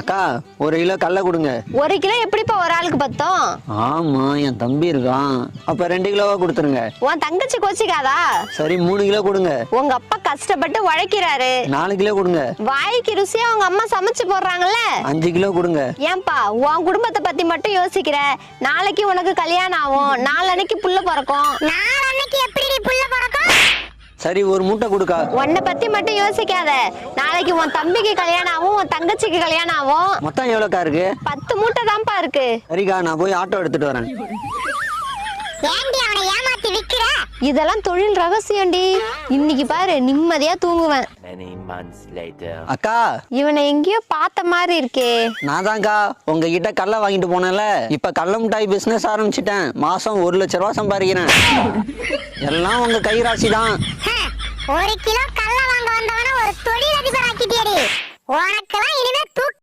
அக்கா 1 கிலோ கடலை கொடுங்க. 1 கிலோ எப்படிப்பா ஒரு ஆளுக்கு பத்தும்? ஆமா, என் தம்பி இருக்கான். அப்ப 2 கிலோவா கொடுத்துருங்க. உன் தங்கச்சி கோச்சிக்காதா? சரி 3 கிலோ கொடுங்க. உங்க அப்பா கஷ்டப்பட்டு உழைக்கிறாரு. 4 கிலோ கொடுங்க. வாய்க்கு ருசியா உங்க அம்மா சமைச்சு போடுறாங்கல்ல. 5 கிலோ கொடுங்க. ஏன்பா உன் குடும்பத்தை பத்தி மட்டும் யோசிக்கிற? நாளைக்கு உனக்கு கல்யாணம் ஆகும், நாளன்னைக்கு புள்ள பிறக்கும். நாளன்னைக்கு எப்படி புள்ள பிறக்கும்? சரி 1 மூட்டை கொடுக்கா. உன்னை பத்தி மட்டும் யோசிக்காத. நாளைக்கு உன் தம்பிக்கு கல்யாணம் ஆகும், உன் தங்கச்சிக்கு கல்யாணம் ஆகும். மொத்தம் எவ்வளோக்கா இருக்கு? 10 மூட்டை தான்ப்பா இருக்கு. சரிக்கா, நான் போய் ஆட்டோ எடுத்துட்டு வரேன். இதெல்லாம் தொழில் ரகசியம்டி. இன்னைக்கு பாரு நிம்மதியா தூங்குவேன். அக்கா, இவனை எங்கேயோ பார்த்த மாதிரி இருக்கே. நான் தான்க்கா உங்ககிட்ட கடலை வாங்கிட்டு போனேன்ல. இப்ப கடலை மிட்டாய் பிசினஸ் ஆரம்பிச்சிட்டேன். மாசம் 1 லட்ச ரூபா சம்பாதிக்கிறேன். எல்லாம் உங்க கைராசி தான். 1 கிலோ கடலை வாங்க வந்தவன ஒரு தொழில் அதிபர் ஆக்கிட்டியடி. உனக்கெல்லாம் இனிமே